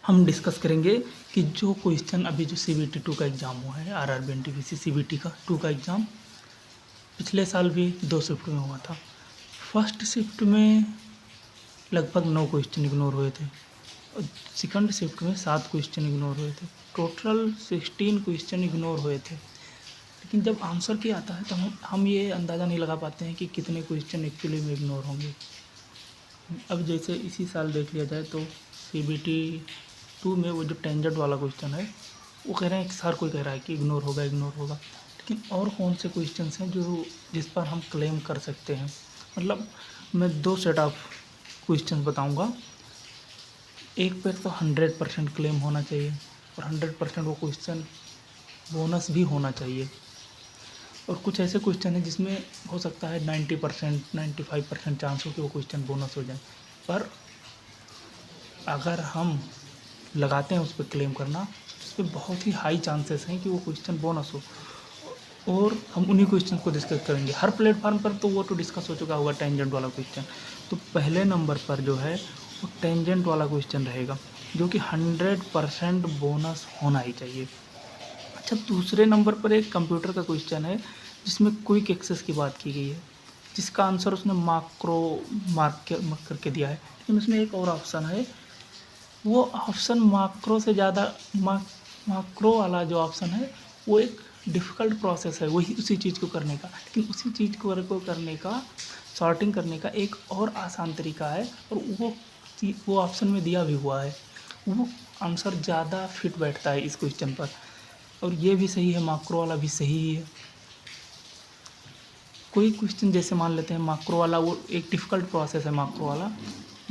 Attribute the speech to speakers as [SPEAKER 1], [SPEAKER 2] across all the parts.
[SPEAKER 1] हम डिस्कस करेंगे कि जो क्वेश्चन अभी जो CBT 2 का एग्ज़ाम हुआ है, RRB NTPC CBT का 2 का एग्ज़ाम पिछले साल भी 2 शिफ्ट में हुआ था। फर्स्ट शिफ्ट में लगभग 9 क्वेश्चन इग्नोर हुए थे और सेकंड शिफ्ट में 7 क्वेश्चन इग्नोर हुए थे। टोटल 16 क्वेश्चन इग्नोर हुए थे। लेकिन जब आंसर की आता है तो हम ये अंदाज़ा नहीं लगा पाते हैं कि कितने क्वेश्चन एक्चुअली में इग्नोर होंगे। अब जैसे इसी साल देख लिया जाए तो CBT 2 में वो जो टेंजेंट वाला क्वेश्चन है, वो कह रहे हैं कि हर कोई कह रहा है कि इग्नोर होगा। लेकिन और कौन से क्वेश्चंस हैं जिस पर हम क्लेम कर सकते हैं? मतलब मैं 2 सेट ऑफ क्वेश्चंस बताऊंगा। एक पर तो 100% क्लेम होना चाहिए और 100% वो क्वेश्चन बोनस भी होना चाहिए, और कुछ ऐसे क्वेश्चन हैं जिसमें हो सकता है 90% 95% चांस हो कि वो क्वेश्चन बोनस हो जाए। पर अगर हम लगाते हैं उस पर क्लेम करना, उस पर बहुत ही हाई चांसेस हैं कि वो क्वेश्चन बोनस हो, और हम उन्हीं क्वेश्चन को डिस्कस करेंगे। हर प्लेटफॉर्म पर तो वो तो डिस्कस हो चुका होगा टेंजेंट वाला क्वेश्चन। तो पहले नंबर पर जो है वो टेंजेंट वाला क्वेश्चन रहेगा, जो कि 100% बोनस होना ही चाहिए। अच्छा, दूसरे नंबर पर एक कंप्यूटर का क्वेश्चन है जिसमें क्विक एक्सेस की बात की गई है, जिसका आंसर उसने मार्क करके दिया है। लेकिन उसमें एक और ऑप्शन है, वो ऑप्शन माक्रो से ज़्यादा माक्रो वाला जो ऑप्शन है वो एक डिफ़िकल्ट प्रोसेस है वही उसी चीज़ को करने का। लेकिन उसी चीज़ को करने का, सॉर्टिंग करने का एक और आसान तरीका है, और वो ऑप्शन में दिया भी हुआ है। वो आंसर ज़्यादा फिट बैठता है इस क्वेश्चन पर, और ये भी सही है, माक्रो वाला भी सही ही है। कोई क्वेश्चन जैसे मान लेते हैं माक्रो वाला, वो एक डिफ़िकल्ट प्रोसेस है माक्रो वाला,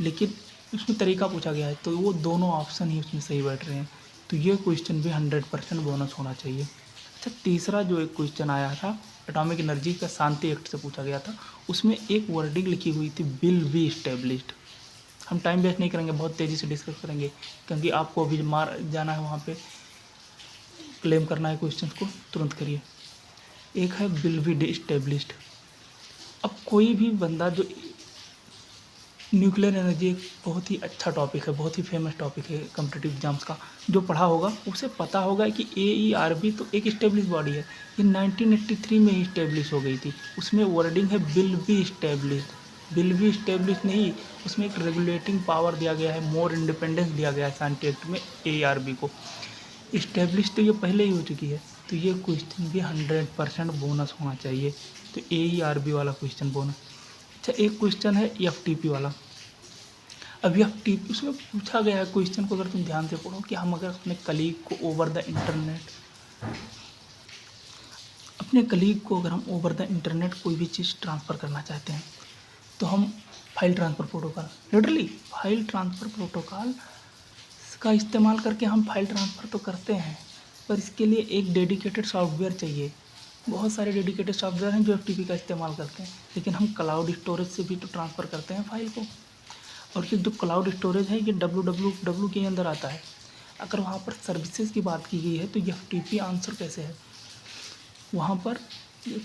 [SPEAKER 1] लेकिन उसमें तरीका पूछा गया है, तो वो दोनों ऑप्शन ही उसमें सही बैठ रहे हैं। तो ये क्वेश्चन भी 100% बोनस होना चाहिए। अच्छा, तीसरा जो एक क्वेश्चन आया था एटॉमिक एनर्जी का, शांति एक्ट से पूछा गया था। उसमें एक वर्डिंग लिखी हुई थी, विल बी इस्टेब्लिश्ड। हम टाइम वेस्ट नहीं करेंगे, बहुत तेज़ी से डिस्कस करेंगे, क्योंकि आपको अभी मार जाना है वहाँ पे, क्लेम करना है क्वेश्चन को, तुरंत करिए। एक है विल बी इस्टेब्लिश्ड। अब कोई भी बंदा जो, न्यूक्लियर एनर्जी एक बहुत ही अच्छा टॉपिक है, बहुत ही फेमस टॉपिक है कॉम्पिटिटिव एग्जाम्स का, जो पढ़ा होगा उसे पता होगा कि AERB तो एक इस्टेब्लिश बॉडी है। ये 1983 में ही इस्टेब्लिश हो गई थी। उसमें वर्डिंग है will be established. Will be establish नहीं, उसमें एक रेगुलेटिंग पावर दिया गया है, मोर इंडिपेंडेंस दिया गया है शांति एक्ट में AERB को। इस्टेब्लिश तो ये पहले ही हो चुकी है, तो ये क्वेश्चन भी 100% बोनस होना चाहिए। तो AERB वाला क्वेश्चन बोनस। अच्छा, एक क्वेश्चन है FTP वाला। अब FTP उसमें पूछा गया है क्वेश्चन को, अगर तुम ध्यान से पढ़ो, कि हम अगर अपने कलीग को अगर हम ओवर द इंटरनेट कोई भी चीज़ ट्रांसफ़र करना चाहते हैं, तो हम file transfer protocol, literally file transfer protocol का इस्तेमाल करके हम फाइल ट्रांसफ़र तो करते हैं, पर इसके लिए एक डेडिकेटेड सॉफ्टवेयर चाहिए। बहुत सारे डेडिकेटेड सॉफ्टवेयर हैं जो FTP का इस्तेमाल करते हैं, लेकिन हम क्लाउड स्टोरेज से भी तो ट्रांसफ़र करते हैं फाइल को। और ये जो क्लाउड स्टोरेज है ये www के अंदर आता है। अगर वहाँ पर सर्विसेज की बात की गई है तो FTP आंसर कैसे है? वहाँ पर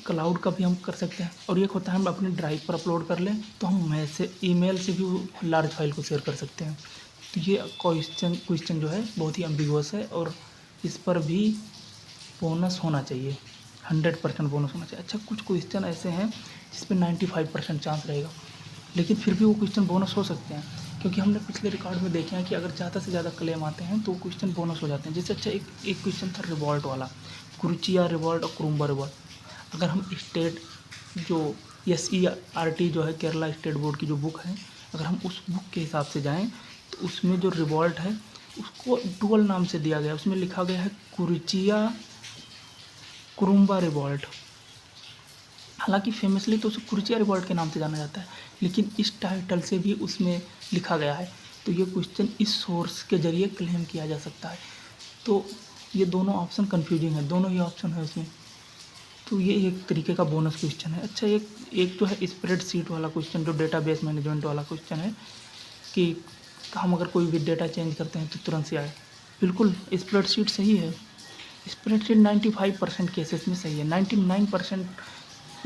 [SPEAKER 1] क्लाउड का भी हम कर सकते हैं, और एक होता है हम अपने ड्राइव पर अपलोड कर लें, तो हम ईमेल से भी वो लार्ज फाइल को शेयर कर सकते हैं। तो ये क्वेश्चन जो है बहुत ही एम्बिगुअस है, और इस पर भी बोनस होना चाहिए, 100% बोनस होना चाहिए। अच्छा, कुछ क्वेश्चन ऐसे हैं जिस पर 95% चांस रहेगा, लेकिन फिर भी वो क्वेश्चन बोनस हो सकते हैं, क्योंकि हमने पिछले रिकॉर्ड में देखे हैं कि अगर ज़्यादा से ज़्यादा क्लेम आते हैं तो क्वेश्चन बोनस हो जाते हैं। जैसे अच्छा, एक क्वेश्चन था रिवॉल्ट वाला, कुरुचिया रिवॉल्ट और कुरुम्बा रिवॉल्ट। अगर हम स्टेट जो SERT जो है केरला स्टेट बोर्ड की जो बुक है, अगर हम उस बुक के हिसाब से जाएँ तो उसमें जो रिवॉल्ट है उसको डुअल नाम से दिया गया है। उसमें लिखा गया है कुरुचिया कुरुम्बा रिवॉल्ट। हालांकि फेमसली तो उसे कुरुचिया रिवॉल्ट के नाम से जाना जाता है, लेकिन इस टाइटल से भी उसमें लिखा गया है। तो ये क्वेश्चन इस सोर्स के जरिए क्लेम किया जा सकता है। तो ये दोनों ऑप्शन कंफ्यूजिंग है, दोनों ही ऑप्शन है उसमें। तो ये एक तरीके का बोनस क्वेश्चन है। अच्छा, एक तो है स्प्रेडशीट वाला क्वेश्चन, जो डेटाबेस मैनेजमेंट वाला क्वेश्चन है, कि हम अगर कोई भी डेटा चेंज करते हैं तो तुरंत से आए। बिल्कुल स्प्रेडशीट सही है। स्प्रेडशीट 95% केसेस में सही है, 99%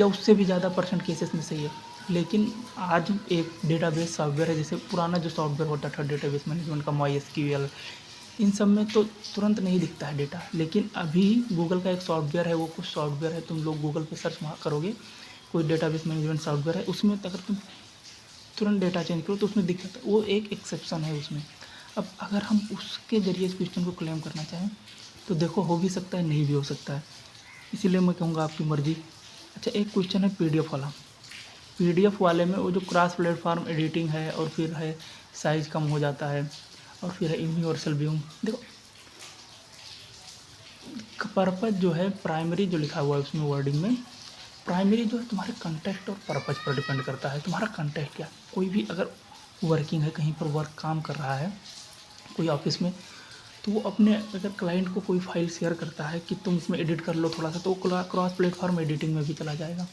[SPEAKER 1] या उससे भी ज़्यादा परसेंट केसेस में सही है। लेकिन आज एक डेटाबेस सॉफ्टवेयर है, जैसे पुराना जो सॉफ्टवेयर होता था डेटाबेस मैनेजमेंट का, MySQL, इन सब में तो तुरंत नहीं दिखता है डेटा, लेकिन अभी गूगल का एक सॉफ्टवेयर है, वो कुछ सॉफ्टवेयर है, तुम लोग गूगल पे सर्च करोगे कोई डेटाबेस मैनेजमेंट सॉफ्टवेयर है, उसमें अगर तुम तुरंत डेटा चेंज करो तो उसमें दिक्कत है, वो एक एक्सेप्शन है उसमें। अब अगर हम उसके ज़रिए इस क्वेश्चन को क्लेम करना चाहें तो देखो हो भी सकता है, नहीं भी हो सकता है, इसीलिए मैं कहूँगा आपकी मर्ज़ी। अच्छा, एक क्वेश्चन है पीडीएफ वाला। पीडीएफ वाले में वो जो क्रॉस प्लेटफॉर्म एडिटिंग है, और फिर है साइज़ कम हो जाता है, और फिर है यूनिवर्सल व्यू। देखो पर्पज़ जो है, प्राइमरी जो लिखा हुआ है उसमें वर्डिंग में, प्राइमरी जो है तुम्हारे कंटेक्स्ट और पर्पज़ पर डिपेंड करता है। तुम्हारा कंटेक्स्ट क्या, कोई भी अगर वर्किंग है, कहीं पर वर्क काम कर रहा है कोई ऑफिस में, तो वो अपने अगर क्लाइंट को कोई फाइल शेयर करता है कि तुम इसमें एडिट कर लो थोड़ा सा, तो वो क्रॉस प्लेटफॉर्म एडिटिंग में भी चला जाएगा।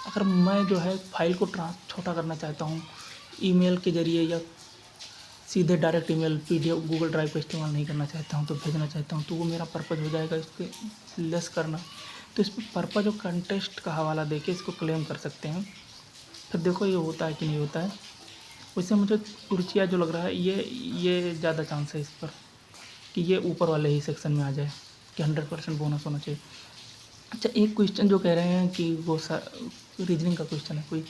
[SPEAKER 1] अगर मैं जो है फाइल को छोटा करना चाहता हूँ ईमेल के ज़रिए, या सीधे direct email PDF Google drive का इस्तेमाल नहीं करना चाहता हूँ, तो भेजना चाहता हूँ, तो वो मेरा पर्पज़ हो जाएगा इसके लेस करना। तो इस पर पर्पज़ और कंटेस्ट का हवाला देके इसको क्लेम कर सकते हैं। फिर देखो ये होता है कि नहीं होता है। वैसे मुझे कुर्चिया जो लग रहा है, ये ज़्यादा चांस है इस पर कि ये ऊपर वाले ही सेक्शन में आ जाए, कि 100% बोनस होना चाहिए। अच्छा, एक क्वेश्चन जो कह रहे हैं कि वो रीजनिंग का क्वेश्चन है कोई,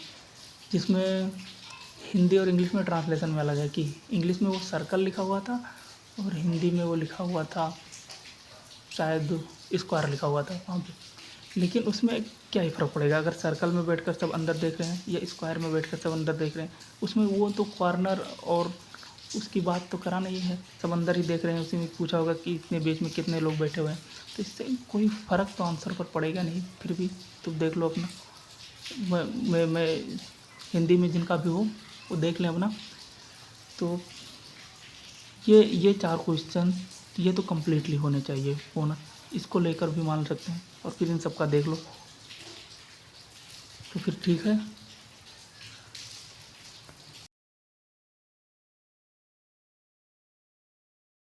[SPEAKER 1] जिसमें हिंदी और इंग्लिश में ट्रांसलेशन में अलग है, कि इंग्लिश में वो सर्कल लिखा हुआ था और हिंदी में वो लिखा हुआ था शायद स्क्वायर लिखा हुआ था वहाँ पे। लेकिन उसमें क्या ही फ़र्क पड़ेगा, अगर सर्कल में बैठकर सब अंदर देख रहे हैं या स्क्वायर में बैठकर सब अंदर देख रहे हैं, उसमें वो तो कॉर्नर और उसकी बात तो कराना ही है, सब अंदर ही देख रहे हैं। उसी में पूछा होगा कि इतने बीच में कितने लोग बैठे हुए हैं, तो इससे कोई फ़र्क तो आंसर पर पड़ेगा नहीं। फिर भी तुम देख लो अपना, मैं हिंदी में जिनका भी हो वो देख लें अपना। तो ये 4 क्वेश्चन ये तो कम्प्लीटली होने चाहिए बोनस, इसको लेकर भी मान सकते हैं, और फिर इन सब का देख लो तो फिर ठीक है।